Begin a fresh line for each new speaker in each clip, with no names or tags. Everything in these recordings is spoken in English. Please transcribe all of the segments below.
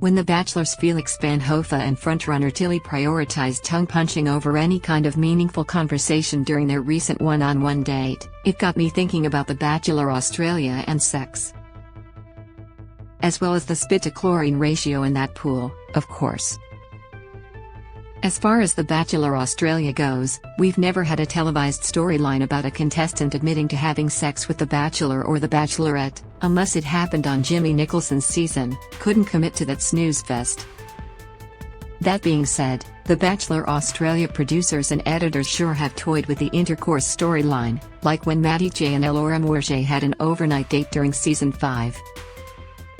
When the Bachelors Felix Van Hofe and frontrunner Tilly prioritized tongue-punching over any kind of meaningful conversation during their recent one-on-one date, it got me thinking about the Bachelor Australia and sex. As well as the spit-to-chlorine ratio in that pool, of course. As far as the Bachelor Australia goes, we've never had a televised storyline about a contestant admitting to having sex with the Bachelor or the Bachelorette, unless it happened on Jimmy Nicholson's season. Couldn't commit to that snooze fest. That being said, the Bachelor Australia producers and editors sure have toyed with the intercourse storyline, like when Matty J and Elora Morge had an overnight date during season 5.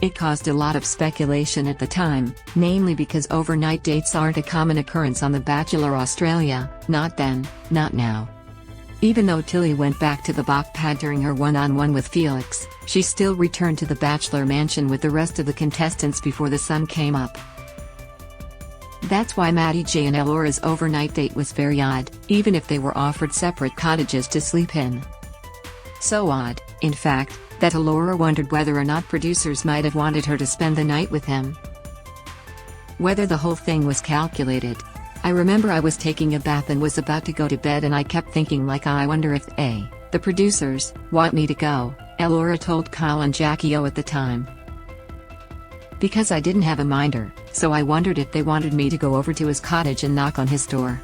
It caused a lot of speculation at the time, namely because overnight dates aren't a common occurrence on The Bachelor Australia, not then, not now. Even though Tilly went back to the Bach pad during her one-on-one with Felix, she still returned to the Bachelor mansion with the rest of the contestants before the sun came up. That's why Matty J and Elora's overnight date was very odd, even if they were offered separate cottages to sleep in. So odd, in fact, that Elora wondered whether or not producers might have wanted her to spend the night with him. Whether the whole thing was calculated. I remember I was taking a bath and was about to go to bed and I kept thinking I wonder if the producers want me to go, Elora told Kyle and Jackie O at the time. Because I didn't have a minder, so I wondered if they wanted me to go over to his cottage and knock on his door.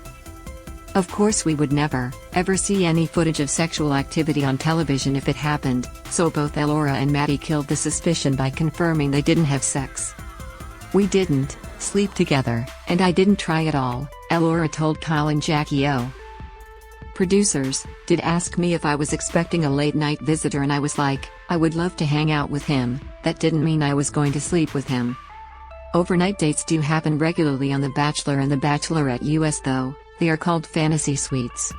Of course we would never, ever see any footage of sexual activity on television if it happened, so both Elora and Matty killed the suspicion by confirming they didn't have sex. We didn't sleep together, and I didn't try at all, Elora told Kyle and Jackie O. Producers did ask me if I was expecting a late-night visitor and I was like, I would love to hang out with him. That didn't mean I was going to sleep with him. Overnight dates do happen regularly on The Bachelor and The Bachelorette US though. They are called fantasy suites.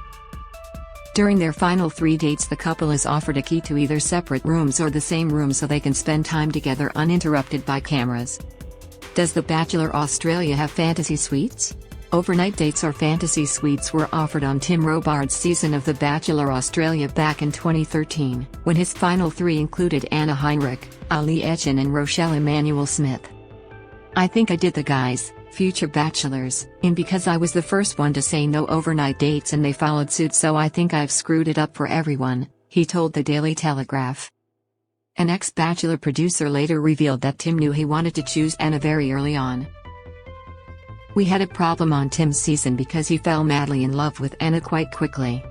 During their final 3 dates the couple is offered a key to either separate rooms or the same room so they can spend time together uninterrupted by cameras. Does The Bachelor Australia have fantasy suites? Overnight dates or fantasy suites were offered on Tim Robards' season of The Bachelor Australia back in 2013, when his final 3 included Anna Heinrich, Ali Etchen and Rochelle Emmanuel Smith. I think I did the guys, future bachelors, in because I was the first one to say no overnight dates and they followed suit, so I think I've screwed it up for everyone, he told the Daily Telegraph. An ex-Bachelor producer later revealed that Tim knew he wanted to choose Anna very early on. We had a problem on Tim's season because he fell madly in love with Anna quite quickly.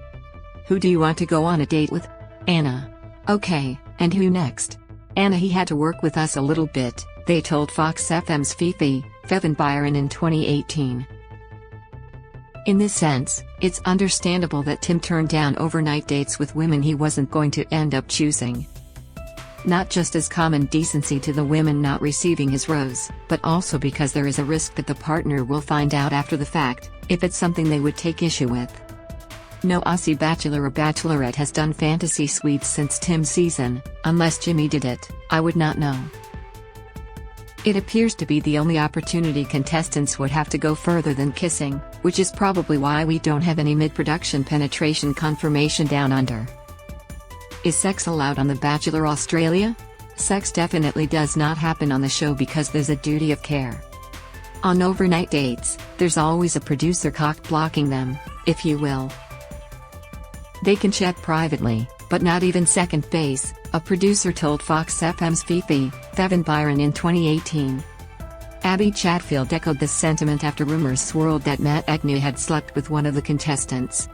Who do you want to go on a date with? Anna. Okay, and who next? Anna. He had to work with us a little bit, they told Fox FM's Fifi Van Byron in 2018. In this sense, it's understandable that Tim turned down overnight dates with women he wasn't going to end up choosing. Not just as common decency to the women not receiving his rose, but also because there is a risk that the partner will find out after the fact, if it's something they would take issue with. No Aussie Bachelor or Bachelorette has done fantasy suites since Tim's season, unless Jimmy did it, I would not know. It appears to be the only opportunity contestants would have to go further than kissing, which is probably why we don't have any mid-production penetration confirmation down under. Is sex allowed on The Bachelor Australia? Sex definitely does not happen on the show because there's a duty of care. On overnight dates, there's always a producer cock-blocking them, if you will. They can chat privately, but not even second base, a producer told Fox FM's Fifi Van Byron in 2018. Abby Chatfield echoed this sentiment after rumors swirled that Matt Agnew had slept with one of the contestants.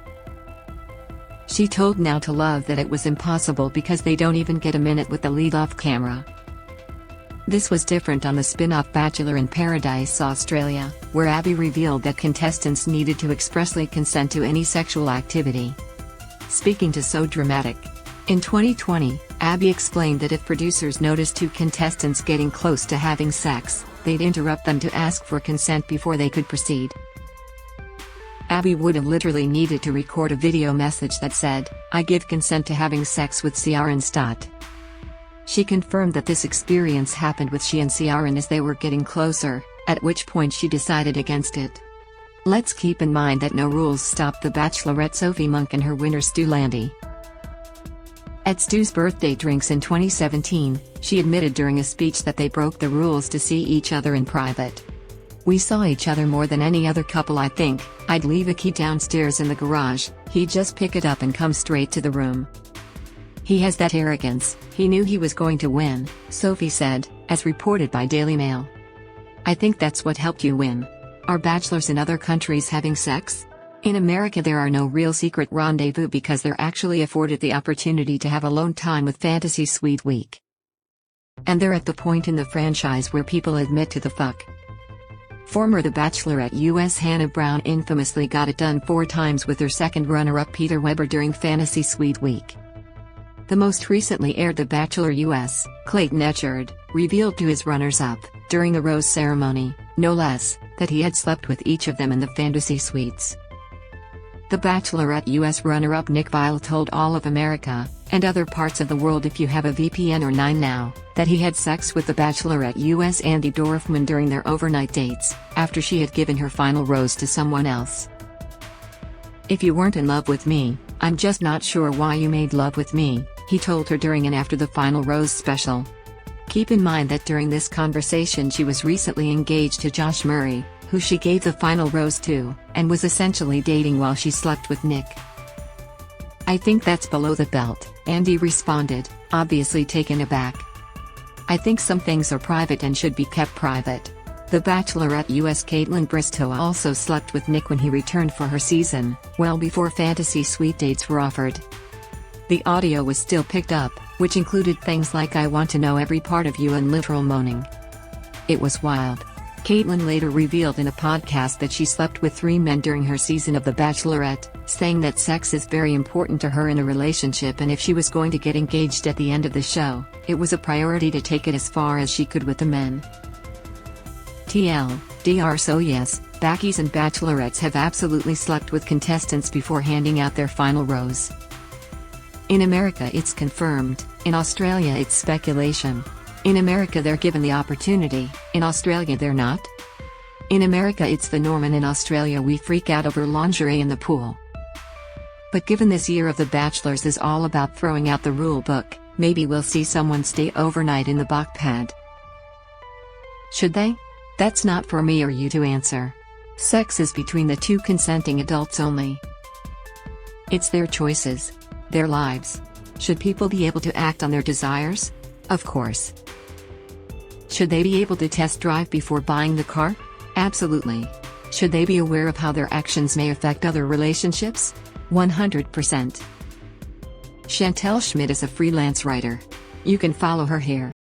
She told Now to Love that it was impossible because they don't even get a minute with the lead off camera. This was different on the spin-off Bachelor in Paradise Australia, where Abby revealed that contestants needed to expressly consent to any sexual activity. Speaking to So Dramatic. In 2020, Abby explained that if producers noticed 2 contestants getting close to having sex, they'd interrupt them to ask for consent before they could proceed. Abby would have literally needed to record a video message that said, "I give consent to having sex with Ciaran Stott." She confirmed that this experience happened with she and Ciaran as they were getting closer, at which point she decided against it. Let's keep in mind that no rules stopped the Bachelorette Sophie Monk and her winner Stu Landy. At Stu's birthday drinks in 2017, she admitted during a speech that they broke the rules to see each other in private. "We saw each other more than any other couple. I think I'd leave a key downstairs in the garage, he'd just pick it up and come straight to the room. He has that arrogance. He knew he was going to win," Sophie said, as reported by Daily Mail. "I think that's what helped you win. Are bachelors in other countries having sex? In America there are no real secret rendezvous because they're actually afforded the opportunity to have alone time with Fantasy Suite Week. And they're at the point in the franchise where people admit to the fuck." Former The Bachelorette US Hannah Brown infamously got it done 4 times with her second runner-up Peter Weber during Fantasy Suite Week. The most recently aired The Bachelor US, Clayton Echard, revealed to his runners-up, during the rose ceremony, no less, that he had slept with each of them in the fantasy suites. The Bachelorette US runner-up Nick Viall told All of America, and other parts of the world if you have a VPN or 9 now, that he had sex with the Bachelorette US Andy Dorfman during their overnight dates, after she had given her final rose to someone else. "If you weren't in love with me, I'm just not sure why you made love with me," he told her during and after the final rose special. Keep in mind that during this conversation she was recently engaged to Josh Murray, who she gave the final rose to, and was essentially dating while she slept with Nick. "I think that's below the belt," Andy responded, obviously taken aback. "I think some things are private and should be kept private." The Bachelorette US Caitlin Bristow also slept with Nick when he returned for her season, well before Fantasy Suite dates were offered. The audio was still picked up, which included things like "I want to know every part of you" and literal moaning. It was wild. Caitlin later revealed in a podcast that she slept with 3 men during her season of The Bachelorette, saying that sex is very important to her in a relationship and if she was going to get engaged at the end of the show, it was a priority to take it as far as she could with the men. TLDR. So yes, Bachies and Bachelorettes have absolutely slept with contestants before handing out their final rose. In America it's confirmed, in Australia it's speculation. In America they're given the opportunity, in Australia they're not. In America it's the norm and in Australia we freak out over lingerie in the pool. But given this year of The Bachelors is all about throwing out the rule book, maybe we'll see someone stay overnight in the bunk pad. Should they? That's not for me or you to answer. Sex is between the 2 consenting adults only. It's their choices. Their lives. Should people be able to act on their desires? Of course. Should they be able to test drive before buying the car? Absolutely. Should they be aware of how their actions may affect other relationships? 100%. Chantel Schmidt is a freelance writer. You can follow her here.